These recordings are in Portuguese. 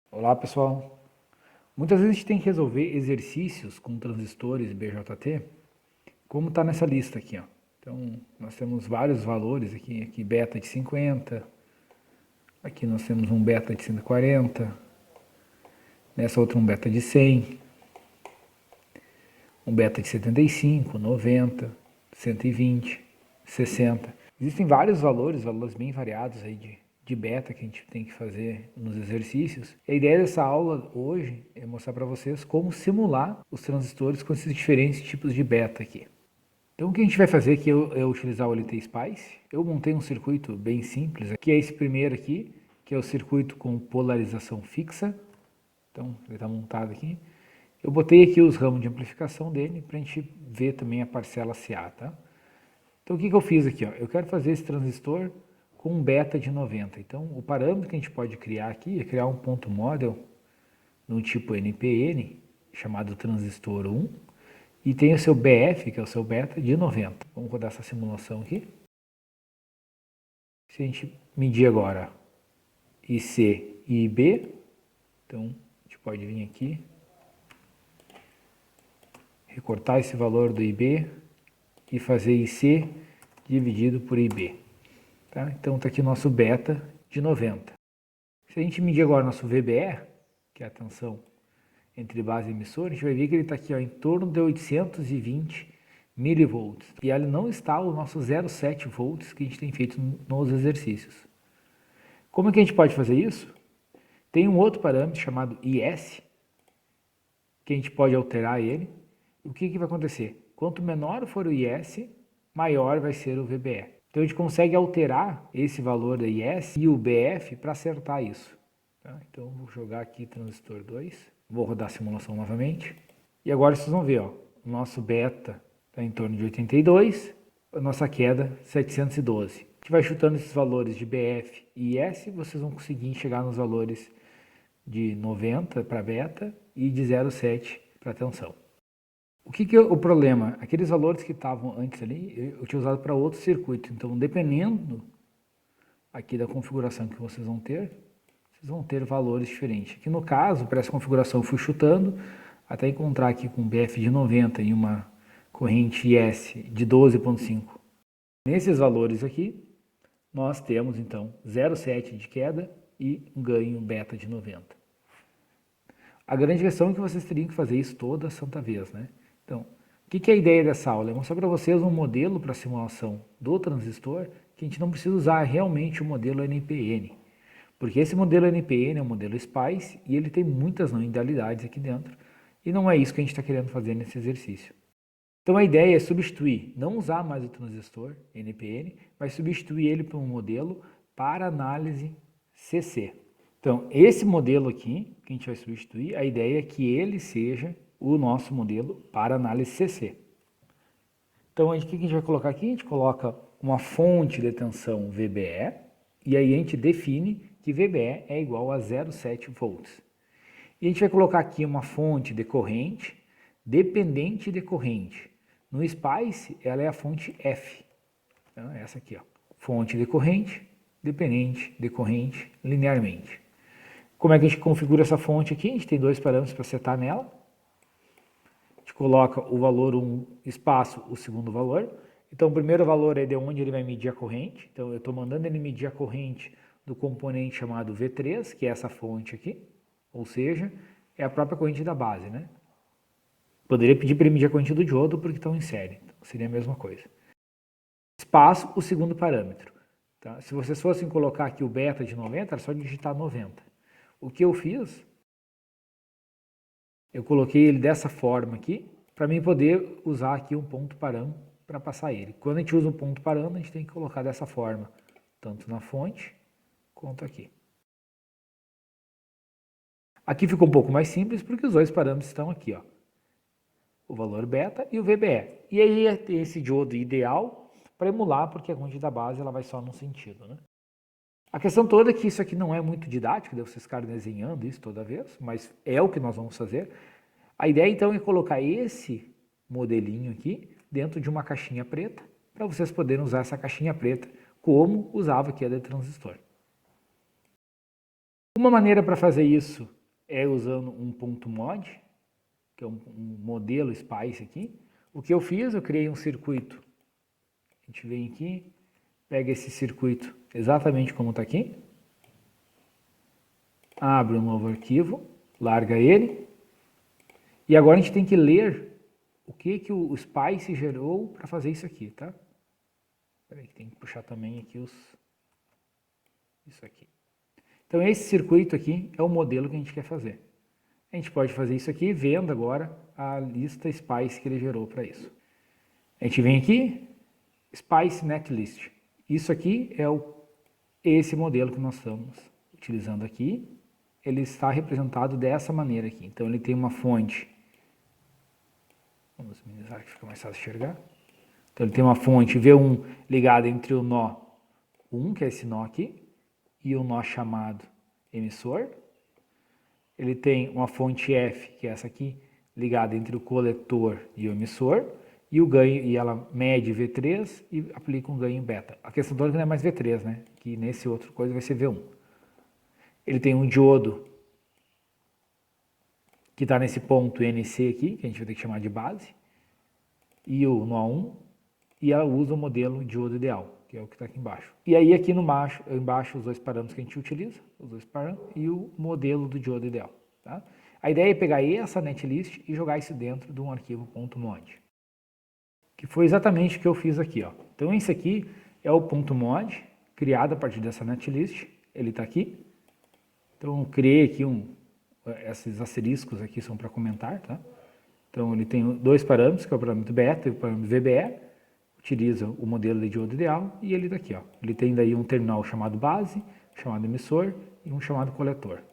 Olá pessoal, muitas vezes a gente tem que resolver exercícios com transistores BJT, como está nessa lista aqui, ó. Então nós temos vários valores aqui beta de 50, aqui nós temos um beta de 140, nessa outra um beta de 100, um beta de 75, 90, 120, 60. Existem vários valores bem variados aí de beta que a gente tem que fazer nos exercícios. E a ideia dessa aula hoje é mostrar para vocês como simular os transistores com esses diferentes tipos de beta aqui. Então o que a gente vai fazer aqui é utilizar o LTSpice. Eu montei um circuito bem simples, que é esse primeiro aqui, que é o circuito com polarização fixa. Então ele está montado aqui. Eu botei aqui os ramos de amplificação dele para a gente ver também a parcela CA, tá? Então o que eu fiz aqui? Ó? Eu quero fazer esse transistor com um beta de 90. Então o parâmetro que a gente pode criar aqui é criar um ponto model no tipo NPN, chamado transistor 1, e tem o seu BF, que é o seu beta, de 90. Vamos rodar essa simulação aqui. Se a gente medir agora IC e IB, então a gente pode vir aqui, recortar esse valor do IB e fazer IC dividido por IB. Tá? Então está aqui o nosso beta de 90. Se a gente medir agora nosso VBE, que é a tensão entre base e emissor, a gente vai ver que ele está aqui ó, em torno de 820 milivolts. E ele não está o nosso 0,7 volts que a gente tem feito nos exercícios. Como é que a gente pode fazer isso? Tem um outro parâmetro chamado IS, que a gente pode alterar ele. O que vai acontecer? Quanto menor for o IS, maior vai ser o VBE. Então a gente consegue alterar esse valor da IS e o BF para acertar isso. Tá? Então vou jogar aqui transistor 2, vou rodar a simulação novamente. E agora vocês vão ver, ó, o nosso beta está em torno de 82, a nossa queda 712. A gente vai chutando esses valores de BF e IS, vocês vão conseguir chegar nos valores de 90 para beta e de 0,7 para tensão. O que é o problema? Aqueles valores que estavam antes ali, eu tinha usado para outro circuito. Então, dependendo aqui da configuração que vocês vão ter valores diferentes. Aqui no caso, para essa configuração, eu fui chutando até encontrar aqui com BF de 90 e uma corrente IS de 12,5. Nesses valores aqui, nós temos então 0,7 de queda e um ganho beta de 90. A grande questão é que vocês teriam que fazer isso toda santa vez, né? Então, o que é a ideia dessa aula? É mostrar para vocês um modelo para simulação do transistor que a gente não precisa usar realmente o modelo NPN. Porque esse modelo NPN é um modelo SPICE e ele tem muitas não idealidades aqui dentro. E não é isso que a gente está querendo fazer nesse exercício. Então a ideia é substituir, não usar mais o transistor NPN, mas substituir ele por um modelo para análise CC. Então esse modelo aqui, que a gente vai substituir, a ideia é que ele seja o nosso modelo para análise CC. Então, o que a gente vai colocar aqui? A gente coloca uma fonte de tensão VBE, e aí a gente define que VBE é igual a 0,7 volts. E a gente vai colocar aqui uma fonte de corrente, dependente de corrente. No SPICE, ela é a fonte F. Então, essa aqui, ó. Fonte de corrente, dependente de corrente, linearmente. Como é que a gente configura essa fonte aqui? A gente tem dois parâmetros para setar nela. A gente coloca o valor 1, espaço, o segundo valor. Então, o primeiro valor é de onde ele vai medir a corrente. Então, eu estou mandando ele medir a corrente do componente chamado V3, que é essa fonte aqui. Ou seja, é a própria corrente da base, né? Poderia pedir para ele medir a corrente do diodo porque estão em série. Então, seria a mesma coisa. Espaço, o segundo parâmetro. Tá? Se vocês fossem colocar aqui o beta de 90, era só digitar 90. O que eu fiz? Eu coloquei ele dessa forma aqui, para mim poder usar aqui um ponto parâmetro para passar ele. Quando a gente usa um ponto parâmetro, a gente tem que colocar dessa forma, tanto na fonte quanto aqui. Aqui ficou um pouco mais simples, porque os dois parâmetros estão aqui, ó. O valor beta e o VBE. E aí é esse diodo ideal para emular, porque a corrente da base ela vai só num sentido, né? A questão toda é que isso aqui não é muito didático, deve vocês ficarem desenhando isso toda vez, mas é o que nós vamos fazer. A ideia então é colocar esse modelinho aqui dentro de uma caixinha preta, para vocês poderem usar essa caixinha preta como usava aqui a de transistor. Uma maneira para fazer isso é usando um ponto .mod, que é um modelo Spice aqui. O que eu fiz, eu criei um circuito. A gente vem aqui, pega esse circuito exatamente como está aqui, abre um novo arquivo, larga ele, e agora a gente tem que ler o que o Spice gerou para fazer isso aqui, tá? Espera aí, tem que puxar também aqui isso aqui. Então esse circuito aqui é o modelo que a gente quer fazer. A gente pode fazer isso aqui vendo agora a lista Spice que ele gerou para isso. A gente vem aqui, Spice Netlist. Isso aqui é esse modelo que nós estamos utilizando aqui. Ele está representado dessa maneira aqui. Então ele tem uma fonte, vamos minimizar que fica mais fácil enxergar. Então ele tem uma fonte V1 ligada entre o nó 1, que é esse nó aqui, e o nó chamado emissor. Ele tem uma fonte F, que é essa aqui, ligada entre o coletor e o emissor, e o ganho, e ela mede V3 e aplica um ganho beta. A questão toda é que não é mais V3, né? Que nesse outro coisa vai ser V1. Ele tem um diodo que está nesse ponto NC aqui, que a gente vai ter que chamar de base, e o nó 1, e ela usa o modelo diodo ideal, que é o que está aqui embaixo. E aí aqui embaixo os dois parâmetros que a gente utiliza, os dois parâmetros, e o modelo do diodo ideal. Tá? A ideia é pegar essa netlist e jogar isso dentro de um arquivo .mod, que foi exatamente o que eu fiz aqui. Ó. Então esse aqui é o .mod, criado a partir dessa netlist, ele está aqui. Então eu criei aqui esses asteriscos aqui são para comentar, tá? Então ele tem dois parâmetros, que é o parâmetro beta e o parâmetro VBE, utiliza o modelo de diodo ideal e ele daqui, ó. Ele tem daí um terminal chamado base, chamado emissor e um chamado coletor.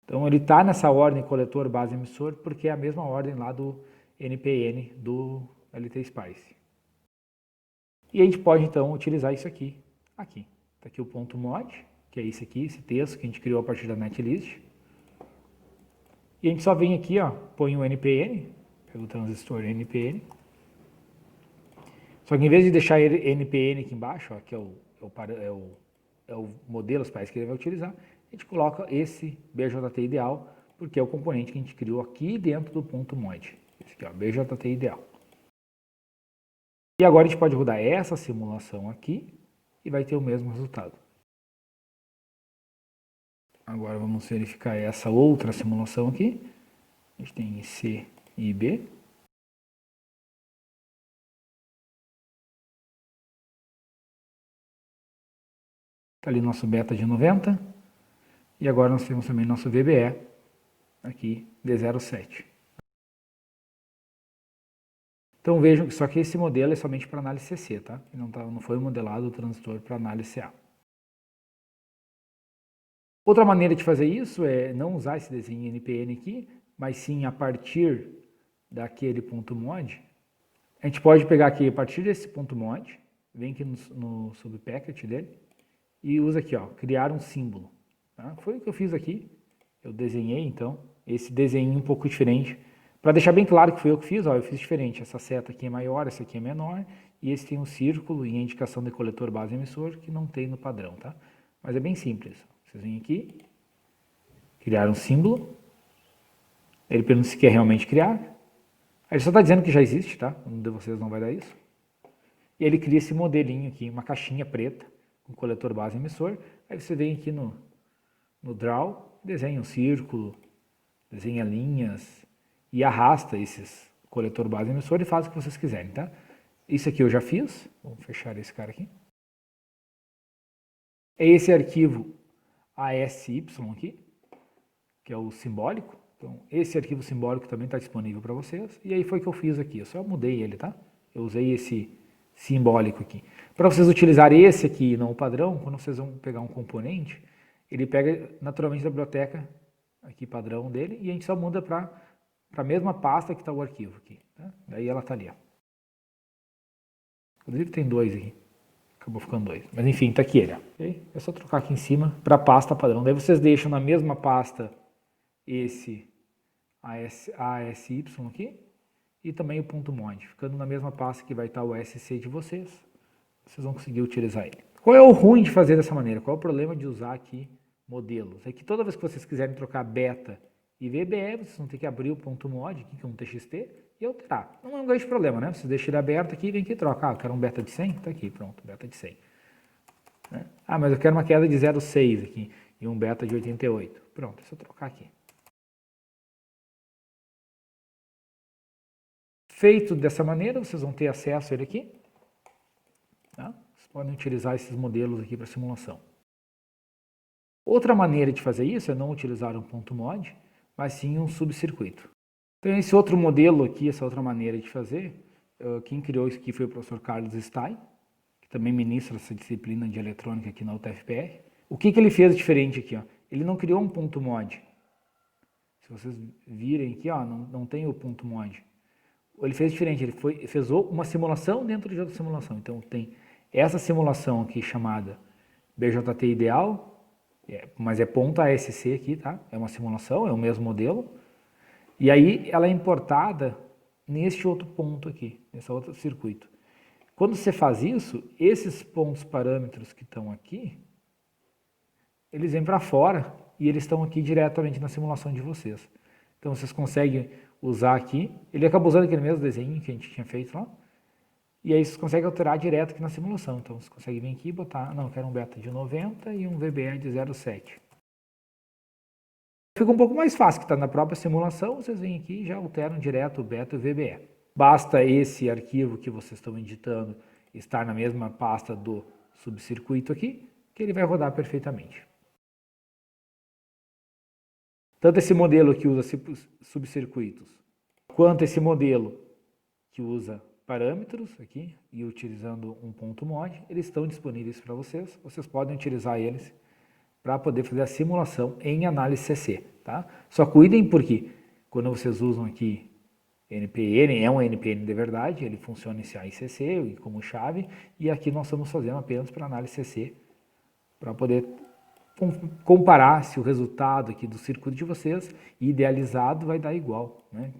Então ele está nessa ordem coletor, base, emissor, porque é a mesma ordem lá do NPN do LT Spice. E a gente pode então utilizar isso aqui. Está aqui o ponto .mod, que é esse aqui, esse texto que a gente criou a partir da netlist. E a gente só vem aqui, ó, põe o NPN, pega o transistor NPN. Só que em vez de deixar ele NPN aqui embaixo, ó, que é o modelo Spice que ele vai utilizar, a gente coloca esse BJT ideal, porque é o componente que a gente criou aqui dentro do ponto .mod. Esse aqui, ó, BJT ideal. E agora a gente pode rodar essa simulação aqui e vai ter o mesmo resultado. Agora vamos verificar essa outra simulação aqui. A gente tem C e B. Está ali nosso beta de 90. E agora nós temos também nosso VBE aqui de 0,7. Então vejam que só que esse modelo é somente para análise CC, tá? Não foi modelado o transistor para análise CA. Outra maneira de fazer isso é não usar esse desenho NPN aqui, mas sim a partir daquele ponto .mod. A gente pode pegar aqui a partir desse ponto .mod, vem aqui no subpacket dele e usa aqui, ó, criar um símbolo. Tá? Foi o que eu fiz aqui. Eu desenhei então esse desenho um pouco diferente. Para deixar bem claro que foi eu que fiz, ó, eu fiz diferente. Essa seta aqui é maior, essa aqui é menor, e esse tem um círculo e a indicação de coletor, base, emissor, que não tem no padrão, tá? Mas é bem simples. Vocês vêm aqui, criar um símbolo, ele pergunta se quer realmente criar, aí ele só está dizendo que já existe, tá? Um de vocês não vai dar isso. E ele cria esse modelinho aqui, uma caixinha preta, com coletor, base, emissor. Aí você vem aqui no Draw, desenha um círculo, desenha linhas, e arrasta esses coletor, base, emissor e faz o que vocês quiserem, tá? Isso aqui eu já fiz, vamos fechar esse cara aqui. É esse arquivo ASY aqui, que é o simbólico. Então, esse arquivo simbólico também está disponível para vocês. E aí foi o que eu fiz aqui, eu só mudei ele, tá? Eu usei esse simbólico aqui. Para vocês utilizarem esse aqui e não o padrão, quando vocês vão pegar um componente, ele pega naturalmente da biblioteca aqui padrão dele e a gente só muda para a mesma pasta que está o arquivo aqui. Tá? Daí ela está ali. Ó. Inclusive tem dois aqui. Acabou ficando dois. Mas enfim, está aqui ele. Ó. Okay? É só trocar aqui em cima para a pasta padrão. Daí vocês deixam na mesma pasta esse ASY aqui e também o ponto .mod. Ficando na mesma pasta que vai estar o SC de vocês, vocês vão conseguir utilizar ele. Qual é o ruim de fazer dessa maneira? Qual é o problema de usar aqui modelos. É que toda vez que vocês quiserem trocar beta e VBE, vocês vão ter que abrir o ponto .mod aqui, que é um TXT, e alterar. Não é um grande problema, né? Vocês deixam ele aberto aqui e vem aqui e troca. Ah, eu quero um beta de 100? Tá aqui, pronto, beta de 100. Né? Ah, mas eu quero uma queda de 0,6 aqui e um beta de 88. Pronto, é só trocar aqui. Feito dessa maneira, vocês vão ter acesso a ele aqui. Tá? Vocês podem utilizar esses modelos aqui para simulação. Outra maneira de fazer isso é não utilizar um ponto .mod, mas sim um subcircuito. Então esse outro modelo aqui, essa outra maneira de fazer, quem criou isso aqui foi o professor Carlos Stein, que também ministra essa disciplina de eletrônica aqui na UTFPR. O que ele fez diferente aqui? Ó? Ele não criou um ponto .mod. Se vocês virem aqui, ó, não tem o ponto .mod. Ele fez diferente, ele fez uma simulação dentro de outra simulação. Então tem essa simulação aqui chamada BJT ideal, mas é .asc aqui, tá? É uma simulação, é o mesmo modelo. E aí ela é importada neste outro ponto aqui, nesse outro circuito. Quando você faz isso, esses pontos parâmetros que estão aqui, eles vêm para fora e eles estão aqui diretamente na simulação de vocês. Então vocês conseguem usar aqui, ele acabou usando aquele mesmo desenho que a gente tinha feito lá, e aí vocês conseguem alterar direto aqui na simulação. Então vocês conseguem vir aqui e botar, não, eu quero um beta de 90 e um VBE de 0,7. Fica um pouco mais fácil, que está na própria simulação, vocês vêm aqui e já alteram direto o beta e o VBE. Basta esse arquivo que vocês estão editando estar na mesma pasta do subcircuito aqui, que ele vai rodar perfeitamente. Tanto esse modelo que usa subcircuitos, quanto esse modelo que usa parâmetros aqui e utilizando um ponto .mod, eles estão disponíveis para vocês. Vocês podem utilizar eles para poder fazer a simulação em análise CC, tá? Só cuidem porque quando vocês usam aqui NPN, é um NPN de verdade, ele funciona em CA e CC como chave, e aqui nós estamos fazendo apenas para análise CC, para poder comparar se o resultado aqui do circuito de vocês, idealizado, vai dar igual, né?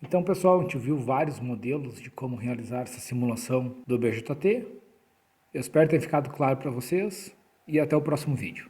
Então, pessoal, a gente viu vários modelos de como realizar essa simulação do BJT. Eu espero ter ficado claro para vocês e até o próximo vídeo.